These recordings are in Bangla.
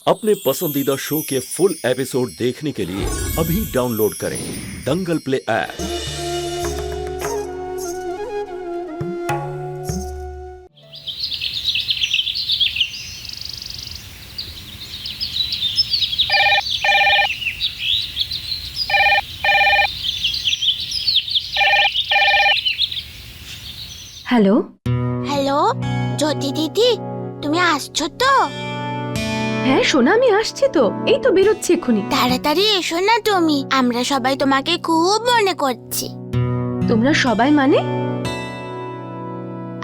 अपने पसंदीदा शो के फुल एपिसोड देखने के लिए अभी डाउनलोड करें दंगल प्ले ऐप। হ্যালো হ্যালো জ্যোতি দিদি, তুমি আসছো তো? হ্যাঁ সোনা, আমি আসছি তো, এই তো বেরোচ্ছি এক্ষুনি। তাড়াতাড়ি এসো না তুমি, আমরা সবাই তোমাকে খুব মনে করছি। তোমরা সবাই মানে?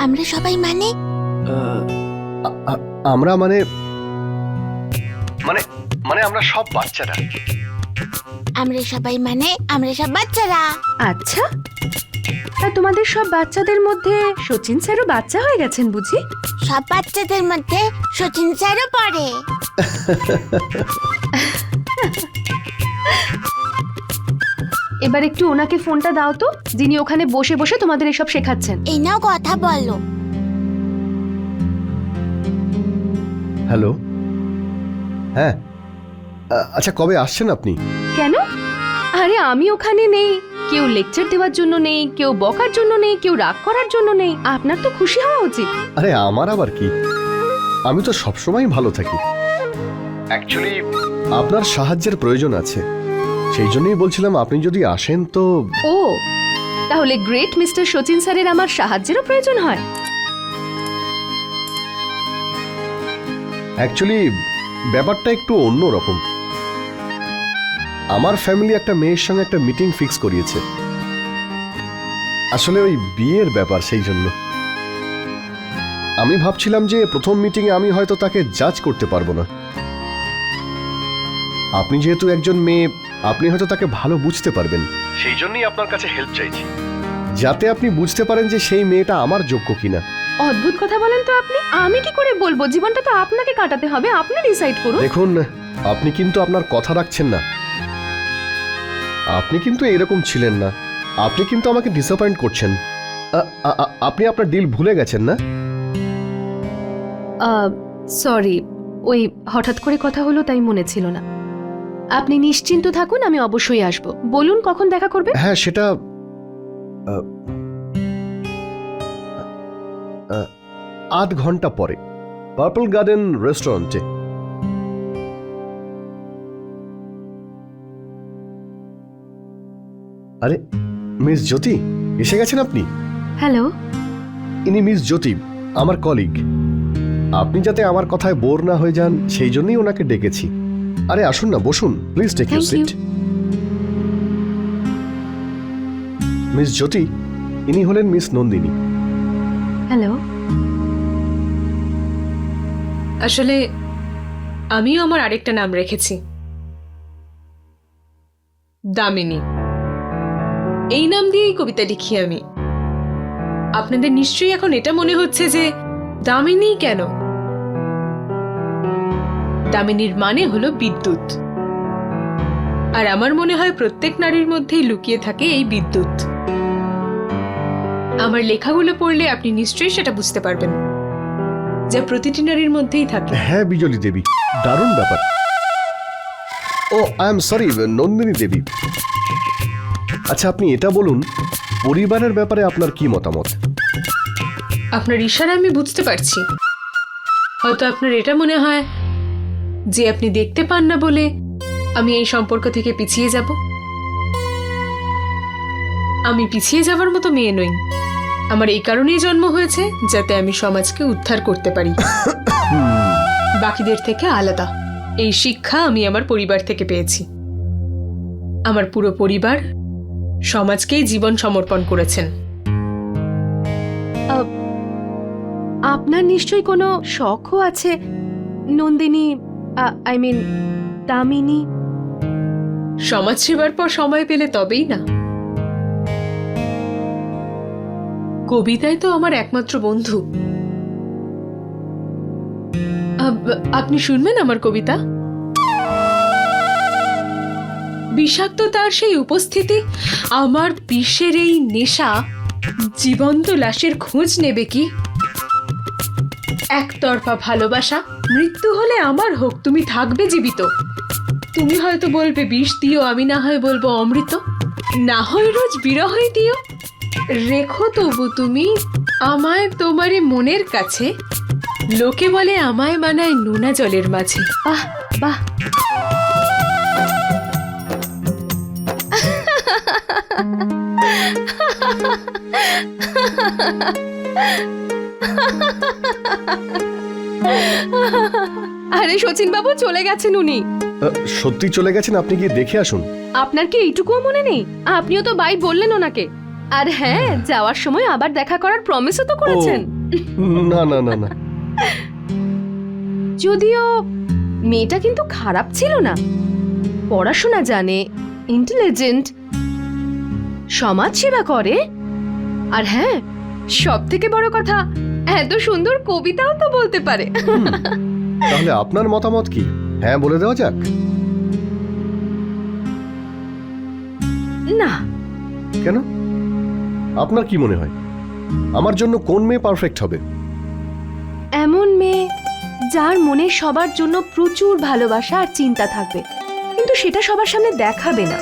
আমরা সবাই মানে আমরা মানে মানে মানে আমরা সব বাচ্চারা। আমরা সবাই মানে আমরা সব বাচ্চারা। আচ্ছা, তা তোমাদের সব বাচ্চাদের মধ্যে সচিন স্যারও বাচ্চা হয়ে গেছেন বুঝি? সব বাচ্চাদের মধ্যে সচিন স্যারও পড়ে। এবার একটু ওনাকে ফোনটা দাও তো, যিনি ওখানে বসে বসে তোমাদের এসব শেখাচ্ছেন। এই নাও, কথা বলো। হ্যালো, হ্যাঁ আচ্ছা, কবে আসছেন আপনি? কেন? আরে আমি ওখানে নেই, কেউ লেকচার দেওয়ার জন্য নেই, কেউ বকার জন্য নেই, কেউ রাগ করার জন্য নেই। আপনার তো খুশি হওয়া উচিত। আরে আমার আবার কি, আমি তো সবসময় ভালো থাকি। অ্যাকচুয়ালি আপনার সাহায্যের প্রয়োজন আছে, সেই জন্যই বলছিলাম আপনি যদি আসেন তো। ও, তাহলে গ্রেট মিস্টার সচিন স্যারের আমার সাহায্যেরও প্রয়োজন হয়? অ্যাকচুয়ালি ব্যাপারটা একটু অন্য রকম। আমার ফ্যামিলি একটা মেয়ের সঙ্গে একটা মিটিং ফিক্স করিয়েছে, আসলে ওই বিয়ের ব্যাপার, সেই জন্য আমি ভাবছিলাম যে প্রথম মিটিংয়ে আমি হয়তো তাকে জাজ করতে পারবো না। আপনি যেহেতু একজন মেয়ে, আপনি হয়তো তাকে ভালো বুঝতে পারবেন, সেই জন্যই আপনার কাছে হেল্প চাইছি, যাতে আপনি বুঝতে পারেন যে সেই মেয়েটা আমার যোগ্য কিনা। অদ্ভুত কথা বলেন তো আপনি। আমি কি করে বলবো? জীবনটা তো আপনাকে কাটাতে হবে, আপনি ডিসাইড করুন। দেখুন, আপনি কিন্তু আপনার কথা রাখছেন না। আপনি কিন্তু এরকম ছিলেন না, আপনি কিন্তু আমাকে ডিসঅ্যাপয়েন্ট করছেন। আপনি আপনার ডিল ভুলে গেছেন না? সরি, ওই হঠাৎ করে কথা হলো তাই মনে ছিল না। আপনি নিশ্চিন্ত থাকুন, আমি অবশ্যই আসব। বলুন কখন দেখা করবে? হ্যাঁ, সেটা 8 ঘন্টা পরে পার্পল গার্ডেন রেস্টুরেন্টে। আরে মিস জ্যোতি, এসে গেছেন আপনি? হ্যালো। ইনি মিস জ্যোতি, আমার কলিগ। আপনি যাতে আমার কথায় বোর না হয়ে যান, সেই জন্যই ওনাকে ডেকেছি। আরে আসুন না, বসুন, please take your Thank you. Seat. Miss Jyoti, ইনি হলেন মিস নন্দিনী। হ্যালো। আসলে আমিও আমার আরেকটা নাম রেখেছি, দামিনী। এই নাম দিয়েই কবিতা লিখি আমি। আপনাদের নিশ্চয়ই এখন এটা মনে হচ্ছে যে দামিনী কেন? দামিনীর মানে হলো বিদ্যুৎ, আর আমার মনে হয় প্রত্যেক নারীর মধ্যেই লুকিয়ে থাকে এই বিদ্যুৎ। আমার লেখাগুলো পড়লে আপনি নিশ্চয়ই সেটা বুঝতে পারবেন, যা প্রতিটি নারীর মধ্যেই থাকে। হ্যাঁ বিজলি দেবী, দারুণ ব্যাপার। ও আই এম সরি, নন্দিনী দেবী। আচ্ছা, আপনি এটা বলুন, পরিবারের ব্যাপারে আপনার কি মতামত? আপনার ইশারা আমি বুঝতে পারছি। হয়তো আপনার এটা মনে হয় যে আপনি দেখতে পান না বলে আমি এই সম্পর্ক থেকে পিছিয়ে যাব। আমি পিছিয়ে যাবার মতো মেয়ে নই। আমার এই কারণেই জন্ম হয়েছে যাতে আমি সমাজকে উদ্ধার করতে পারি, বাকিদের থেকে আলাদা। এই শিক্ষা আমি আমার পরিবার থেকে পেয়েছি। আমার পুরো পরিবার সমাজকেই জীবন সমর্পণ করেছেন। আপনার নিশ্চয়ই কোনো শখও আছে, নন্দিনী, আই মিন দামিনী। সমাজ সেবার পর সময় পেলে তবেই না। কবিতাই তো আমার একমাত্র বন্ধু। আপনি শুনবেন আমার কবিতা? বিষাক্ত তার সেই উপস্থিতি, আমার বিষের এই নেশা জীবন্ত লাশের খোঁজ নেবে কি? একতরফা ভালোবাসা, মৃত্যু হলে আমার হোক, তুমি থাকবে জীবিত। তুমি হয়তো বলবে বিষ দিও, আমি না হয় বলবো অমৃত, না হয় রোজ বিরহই দিও। রেখো তবু তুমি আমায় তোমারই মনের কাছে। লোকে বলে আমায় মানায় নোনা জলের মাঝে। বাহ বাহ, আরে শচীন বাবু চলে গেছেন উনি। সত্যি চলে গেছেন? আপনি গিয়ে দেখে আসুন। আপনার কি এইটুকুও মনে নেই? আপনিও তো বাই বললেন ওনাকে। আর হ্যাঁ, যাওয়ার সময় আবার দেখা করার প্রমিসও তো করেছেন। না না না না, যদিও মেয়েটা কিন্তু খারাপ ছিল না, পড়াশোনা জানে, ইন্টেলিজেন্ট, সমাজ সেবা করে, আর হ্যাঁ সব থেকে বড় কথা এত সুন্দর কবিতাও তো বলতে পারে। তাহলে আপনার মতামত কি? হ্যাঁ বলে দেওয়া যাক। না। কেন? আপনার কি মনে হয় আমার জন্য কোন মেয়ে পারফেক্ট হবে? এমন মেয়ে যার মনে সবার জন্য প্রচুর ভালোবাসা আর চিন্তা থাকবে, কিন্তু সেটা সবার সামনে দেখাবে না।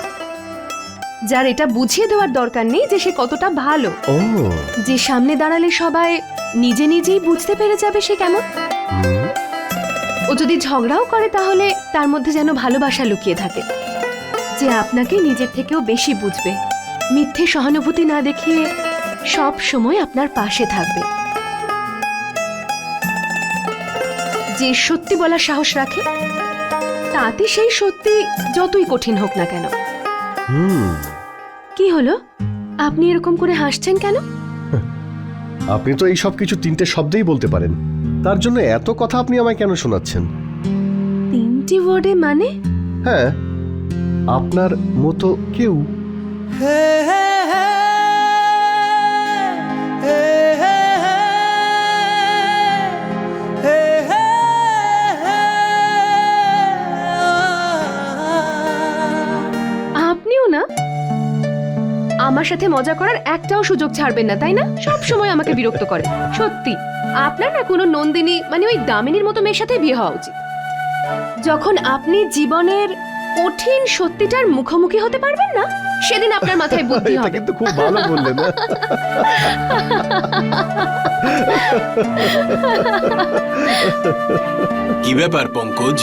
যার এটা বুঝিয়ে দেওয়ার দরকার নেই যে সে কতটা ভালো, ও যে সামনে দাঁড়ালে সবাই নিজে নিজেই বুঝতে পেরে যাবে সে কেমন। ও যদি ঝগড়াও করে তাহলে তার মধ্যে যেন ভালোবাসা লুকিয়ে থাকে, যে আপনাকে নিজের থেকেও বেশি বুঝবে, মিথ্যে সহানুভূতি না দেখিয়ে সব সময় আপনার পাশে থাকবে, যে সত্যি বলার সাহস রাখে, তাতে সেই সত্যি যতই কঠিন হোক না কেন। কি হলো, আপনি এরকম করে হাসছেন কেন? আপনি তো এই সব কিছু 3টে শব্দেই বলতে পারেন, তার জন্য এত কথা আপনি আমায় কেন শোনাচ্ছেন? 3টি ওয়ার্ডে মানে? হ্যাঁ, আপনার মতো কেউ। আপনিও না আমার সাথে মজা করার একটাও সুযোগ ছাড়বেন না, তাই না? সব সময় আমাকে বিরক্ত করে। সত্যি আপনার না কোনো নন্দিনী মানে ওই দামিনীর মতো মেয়ের সাথে বিয়ে হওয়া উচিত। যখন আপনি জীবনের কঠিন সত্যিটার মুখোমুখি হতে পারবেন না, সেদিন আপনার মাথায় বুদ্ধি এটা হবে। কিন্তু খুব ভালো বললেন। কি ব্যাপার পঙ্কজ,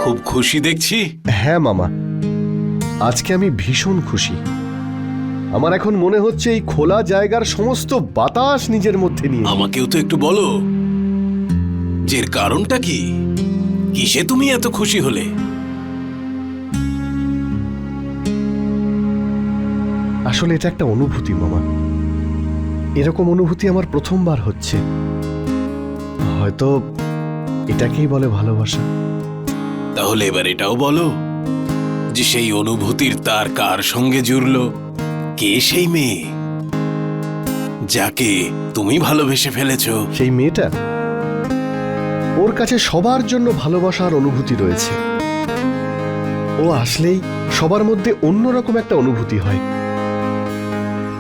খুব খুশি দেখছি। হ্যাঁ মামা, আজকে আমি ভীষণ খুশি। আমার এখন মনে হচ্ছে এই খোলা জায়গার সমস্ত বাতাস নিজের মধ্যে নিয়ে। আমাকেও তো একটু বলো, যে এর কারণটা কি? কিসে তুমি এত খুশি হলে? আসলে এটা একটা অনুভূতি মামা, এরকম অনুভূতি আমার প্রথমবার হচ্ছে। হয়তো এটাকেই বলে ভালোবাসা। তাহলে এবার এটাও বলো যে সেই অনুভূতির তার কার সঙ্গে জুড়লো? কে সেই মেয়ে যাকে তুমি ভালোবেসে ফেলেছো? সেই মেয়েটা, ওর কাছে সবার জন্য ভালোবাসার অনুভূতি রয়েছে। ও আসলেই সবার মধ্যে অন্যরকম একটা অনুভূতি হয়।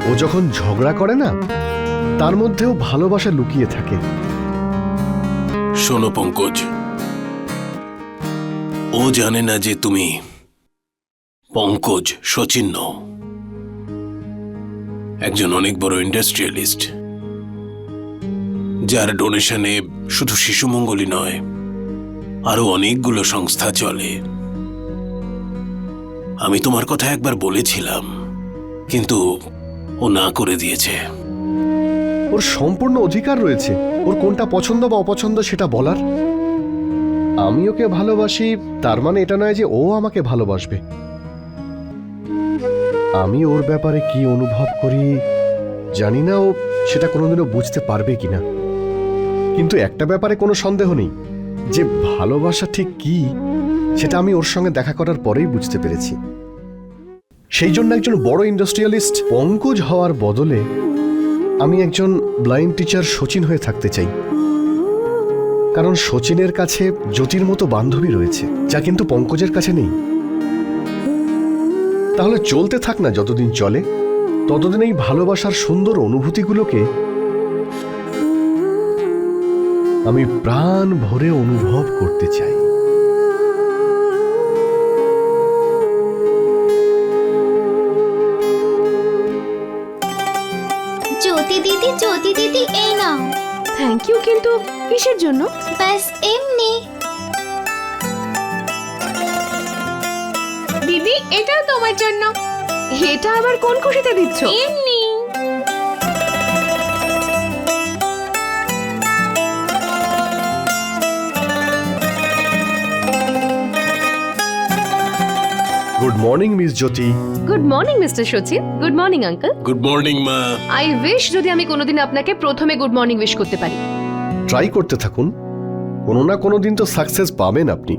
ও যখন ঝগড়া করে না, তার মধ্যেও ভালোবাসা লুকিয়ে থাকে। শোনো পঙ্কজ, ও জানে না যে তুমি পঙ্কজ শচীন নও, একজন অনেক বড় ইন্ডাস্ট্রিয়ালিস্ট, যার ডোনেশনে শুধু শিশু মঙ্গলই নয়, আরো অনেকগুলো সংস্থা চলে। আমি তোমার কথা একবার বলেছিলাম, কিন্তু ও না করে দিয়েছে। ওর সম্পূর্ণ অধিকার রয়েছে ওর কোনটা পছন্দ বা অপছন্দ সেটা বলার। আমি ওকে ভালোবাসি তার মানে এটা নয় যে ও আমাকে ভালোবাসবে। আমি ওর ব্যাপারে কি অনুভব করি জানি না, ও সেটা কোনোদিনও বুঝতে পারবে কিনা। কিন্তু একটা ব্যাপারে কোনো সন্দেহ নেই যে ভালোবাসা ঠিক কি সেটা আমি ওর সঙ্গে দেখা করার পরেই বুঝতে পেরেছি। সেই জন্য একজন বড় ইন্ডাস্ট্রিয়ালিস্ট পঙ্কজ হওয়ার বদলে আমি একজন ব্লাইন্ড টিচার শচীন হয়ে থাকতে চাই। কারণ শচীনের কাছে জ্যোতির মতো বান্ধবী রয়েছে, যা কিন্তু পঙ্কজের কাছে নেই। তাহলে চলতে থাক না, যতদিন চলে ততদিন এই ভালোবাসার সুন্দর অনুভূতিগুলোকে আমি প্রাণ ভরে অনুভব করতে চাই। জ্যোতি দিদি এই নাও। থ্যাংক ইউ, কিন্তু কিসের জন্য? ব্যাস এমনি। দিদি, এটাও তোমার জন্য। এটা আবার কোন খুশিতে দিচ্ছ? এমনি। Good morning Miss Jyoti. Good morning Mister Sachin. Good morning uncle. Good morning মা। আই উইশ যদি আমি কোনোদিন আপনাকে প্রথমে গুড মর্নিং উইশ করতে পারি। ট্রাই করতে থাকুন, কোনো না কোনো দিন তো সাকসেস পাবেন আপনি।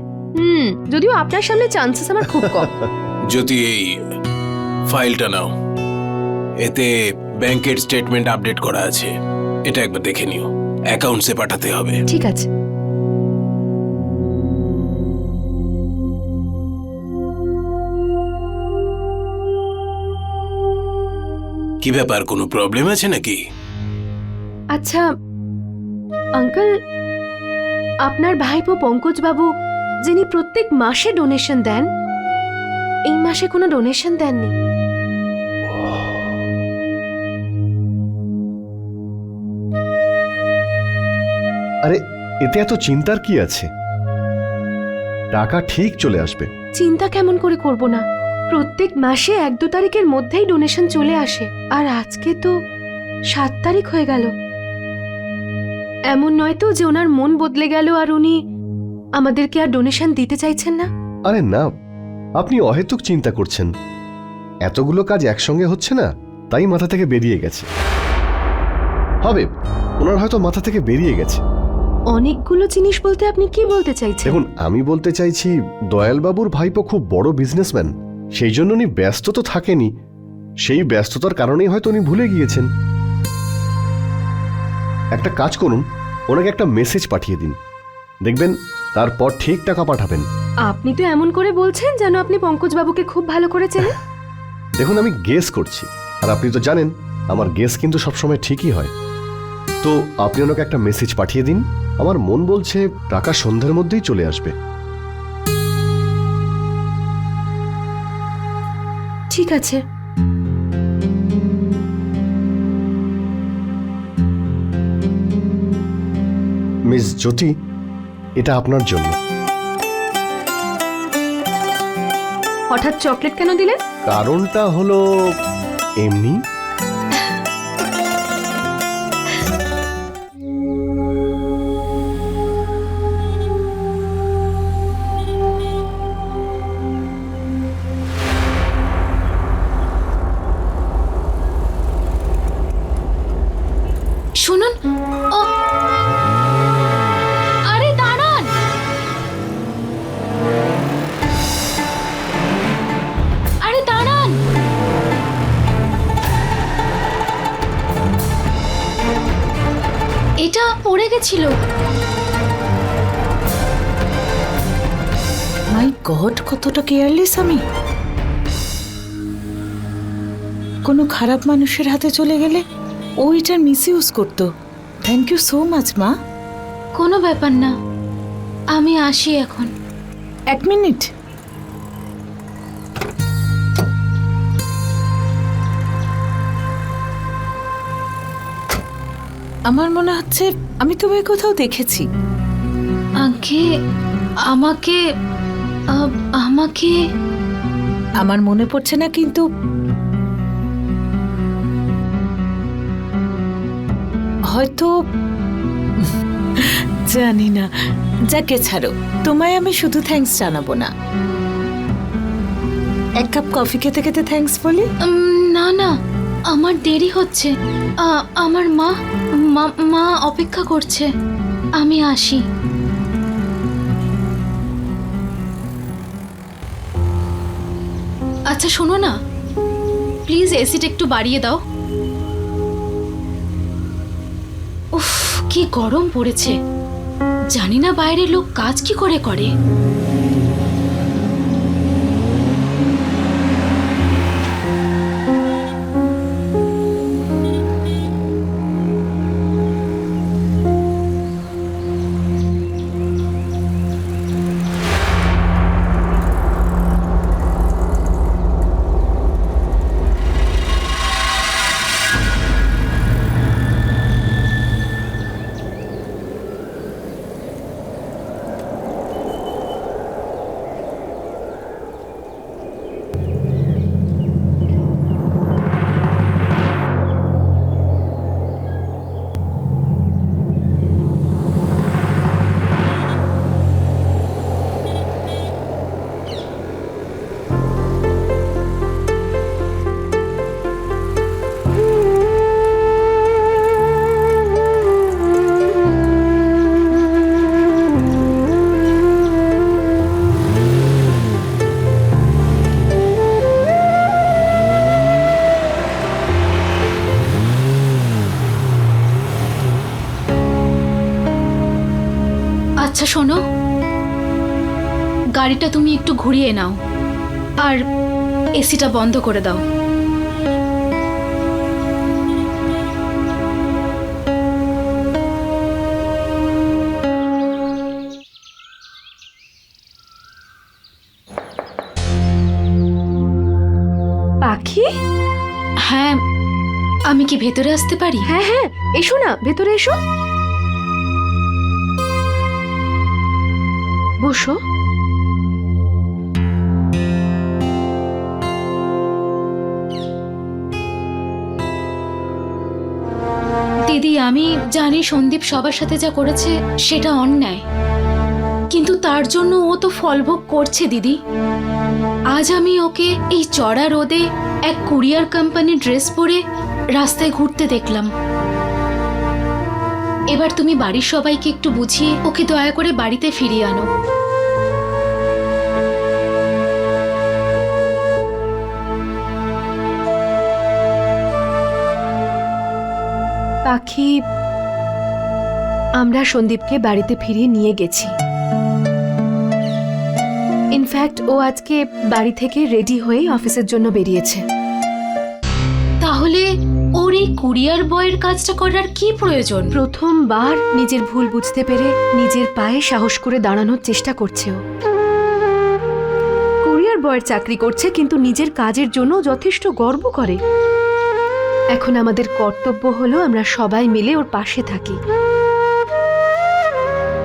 যদিও আপনার সামনে চান্সেস আমার খুব কম। যদি এই ফাইলটা নাও, এতে ব্যাংকের স্টেটমেন্ট আপডেট করা আছে, এটা একবার দেখে নিও, অ্যাকাউন্টসে পাঠাতে হবে। ঠিক আছে। কি ব্যাপার, কোনো প্রবলেম আছে নাকি? আচ্ছা আঙ্কেল, আপনার ভাইপো পঙ্কজ বাবু যিনি প্রত্যেক মাসে ডোনেশন দেন, এই মাসে কোনো ডোনেশন দেননি। আরে এতে এত চিন্তার কি আছে, টাকা ঠিক চলে আসবে। চিন্তা কেমন করে করব না? প্রত্যেক মাসে 1-2 তারিখের মধ্যেই ডোনেশন চলে আসে, আর আজকে তো 7 তারিখ হয়ে গেল। এমন নয় তো যে ওনার মন বদলে গেল আর উনি আমাদেরকে আর ডোনেশন দিতে চাইছেন না? আরে না, আপনি অহেতুক চিন্তা করছেন। এতগুলো কাজ একসঙ্গে হচ্ছে না, তাই মাথা থেকে বেরিয়ে গেছে। হবে, ওনার হয়তো মাথা থেকে বেরিয়ে গেছে। অনেকগুলো জিনিস বলতে আপনি কি বলতে চাইছেন? দেখুন, আমি বলতে চাইছি দয়ালবাবুর ভাইপো খুব বড় বিজনেসম্যান, সেই জন্য উনি ব্যস্ত তো থাকেনি, সেই ব্যস্ততার কারণেই হয়তো উনি ভুলে গিয়েছেন। একটা কাজ করুন, ওনাকে একটা মেসেজ পাঠিয়ে দিন, দেখবেন তারপর ঠিক টাকা পাঠাবেন। আপনি তো এমন করে বলছেন যেন আপনি পঙ্কজ বাবুকে খুব ভালো করে চেনেন। দেখুন, আমি গেস করছি, আর আপনি তো জানেন আমার গেস কিন্তু সবসময় ঠিকই হয়। তো আপনি ওনাকে একটা মেসেজ পাঠিয়ে দিন, আমার মন বলছে টাকা সন্ধ্যের মধ্যেই চলে আসবে। ঠিক আছে। মিস জ্যোতি, এটা আপনার জন্য। হঠাৎ চকলেট কেন দিলেন? কারণটা হলো এমনি। শুনুন, ও আরে দাঁড়ান। আরে দাঁড়ান। এটা পড়ে গেছিল। মাই গড, কতটা কেয়ারলেস আমি। কোনো খারাপ মানুষের হাতে চলে গেলে ও এটার মিসইউজ করতো। থ্যাংক ইউ সো মাচ মা। কোনো ব্যাপার না, আমি আসি এখন। 1 মিনিট। আমার মনে হচ্ছে আমি তোমায় কোথাও দেখেছি। আগে আমাকে আমাকে আমার মনে পড়ছে না, কিন্তু হয়তো জানি না। যাকে ছাড়ো, তোমায় আমি শুধু থ্যাঙ্কস জানাবো না, 1 কাপ কফি খেতে খেতে থ্যাঙ্কস বলি। না না, আমার দেরি হচ্ছে। আমার মা অপেক্ষা করছে, আমি আসি। আচ্ছা শোনো না, প্লিজ এসিটা একটু বাড়িয়ে দাও। উফ, কি গরম পড়েছে। জানি না বাইরের লোক কাজ কি করে করে। শোনো, গাড়িটা তুমি একটু ঘুরিয়ে নাও আর এসিটা বন্ধ করে দাও। পাখি, হ্যাঁ, আমি কি ভেতরে আসতে পারি? হ্যাঁ হ্যাঁ, এসো না, ভেতরে এসো, বসো। দিদি, আমি জানি সন্দীপ সবার সাথে যা করেছে সেটা অন্যায়, কিন্তু তার জন্য ও তো ফলভোগ করছে দিদি। আজ আমি ওকে এই চড়া রোদে এক কুরিয়ার কোম্পানির ড্রেস পরে রাস্তায় ঘুরতে দেখলাম। এবার তুমি বাড়ির সবাইকে একটু বুঝিয়ে ওকে দয়া করে বাড়িতে ফিরিয়ে আনো। পাখি, আমরা সন্দীপকে বাড়িতে ফিরিয়ে নিয়ে গেছি। ইনফ্যাক্ট ও আজকে বাড়ি থেকে রেডি হয়ে অফিসের জন্য বেরিয়েছে। তাহলে ওর এই কুরিয়ার বয়ের কাজটা করার কি প্রয়োজন? প্রথমবার নিজের ভুল বুঝতে পেরে নিজের পায়ে সাহস করে দাঁড়ানোর চেষ্টা করছে ও। কুরিয়ার বয়ের চাকরি করছে, কিন্তু নিজের কাজের জন্য যথেষ্ট গর্ব করে। এখন আমাদের কর্তব্য হলো আমরা সবাই মিলে ওর পাশে থাকি,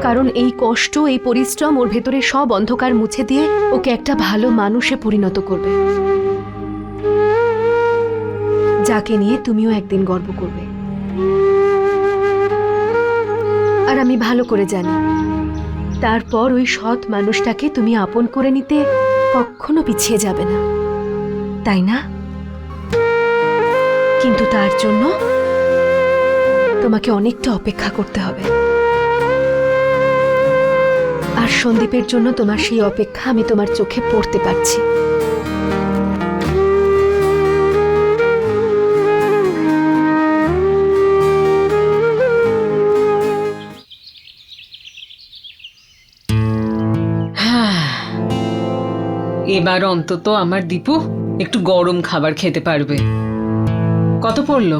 কারণ এই কষ্ট, এই পরিশ্রম ওর ভেতরে সব অন্ধকার মুছে দিয়ে ওকে একটা ভালো মানুষে পরিণত করবে, যাকে নিয়ে তুমিও একদিন গর্ব করবে। আর আমি ভালো করে জানি, তারপর ওই সৎ মানুষটাকে তুমি আপন করে নিতে কখনো পিছিয়ে যাবে না, তাই না? কিন্তু তার জন্য তোমাকে অনেকটা অপেক্ষা করতে হবে। আর সন্দীপের জন্য তোমার সেই অপেক্ষা আমি তোমার চোখে পড়তে পারছি। এবার অন্তত আমার দীপু একটু গরম খাবার খেতে পারবে। কত পড়লো?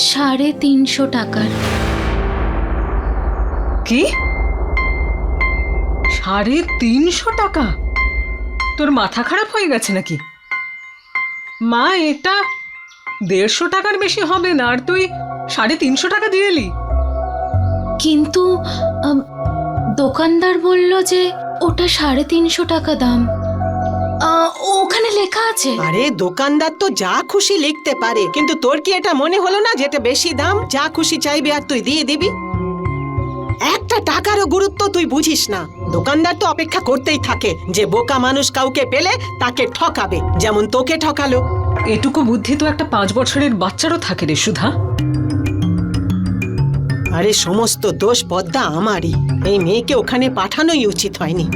350 টাকার। কি? 350 টাকা? তোর মাথা খারাপ হয়ে গেছে নাকি? মা, এটা 150 টাকার বেশি হবে না, আর তুই 350 টাকা দিয়ে এলি? কিন্তু দোকানদার বলল যে ওটা 350 টাকা দাম। ওখানে লেখা আছে। আরে দোকানদার তো যা খুশি লিখতে পারে, কিন্তু তোর কি এটা মনে হলো না যেটা বেশি দাম? যা খুশি চাইবে আর তুই দিয়ে দিবি? একটা টাকারও গুরুত্ব তুই বুঝিস না। দোকানদার তো অপেক্ষা করতেই থাকে যে বোকা মানুষ কাউকে পেলে তাকে ঠকাবে, যেমন তোকে ঠকালো। এটুকু বুদ্ধি তো একটা 5 বছরের বাচ্চারও থাকে রে সুধা। আরে সমস্ত দোষ পদ্মা আমারই। এই মেয়েকে ওখানে পাঠানোই উচিত হয়নি।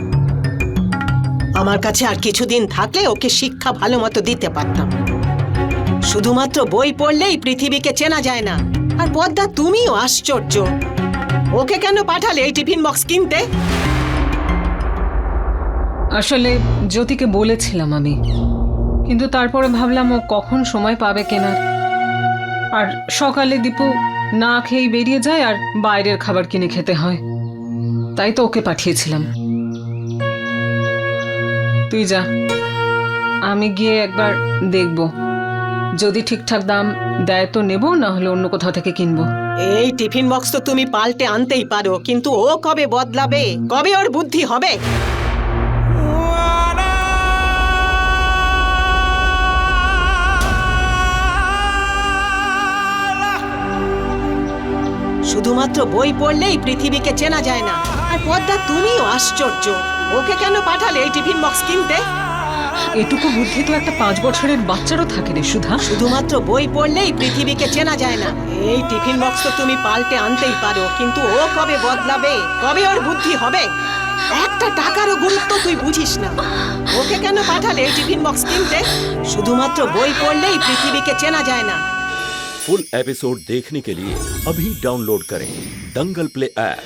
আমার কাছে আর কিছুদিন থাকলে ওকে শিক্ষা ভালো মতো দিতে পারতাম। শুধুমাত্র বই পড়লেই পৃথিবীকে চেনা যায় না। আর পদ্মা, তুমিও আশ্চর্য, ওকে কেন পাঠালে এই টিফিন বক্স কিনতে? আসলে জ্যোতিকে বলেছিলাম আমি, কিন্তু তারপরে ভাবলাম ও কখন সময় পাবে কেনার। আর সকালে দীপু না খেয়েই বেরিয়ে যায় আর বাইরের খাবার কিনে খেতে হয়, তাই তো ওকে পাঠিয়েছিলাম। তুই যা, আমি গিয়ে একবার দেখব, যদি ঠিকঠাক দাম দেয় তো নেব, না হলে অন্য কোথাও থেকে কিনবো। এই টিফিন বক্স তো তুমি পাল্টে আনতেই পারো, কিন্তু ও কবে বদলাবে? কবে ওর বুদ্ধি হবে? শুধুমাত্র বই পড়লেই পৃথিবীকে চেনা যায় না। আর পদ্মা, তুমিও আশ্চর্য, ওকে কেন পাঠালে এই টিফিন বক্স কিনতে? এটুকু বুদ্ধি তো একটা 5 বছরের বাচ্চারও থাকে রে সুধা। শুধুমাত্র বই পড়লেই পৃথিবীকে চেনা যায় না। এই টিফিন বক্স তো তুমি পাল্টে আনতেই পারো, কিন্তু ও কবে বদলাবে? কবে ওর বুদ্ধি হবে? একটা টাকারও গুরুত্ব তুই বুঝিস না। ওকে কেন পাঠালে এই টিফিন বক্স কিনতে? শুধুমাত্র বই পড়লেই পৃথিবীকে চেনা যায় না। फुल एपिसोड देखने के लिए अभी डाउनलोड करें दंगल प्ले ऐप।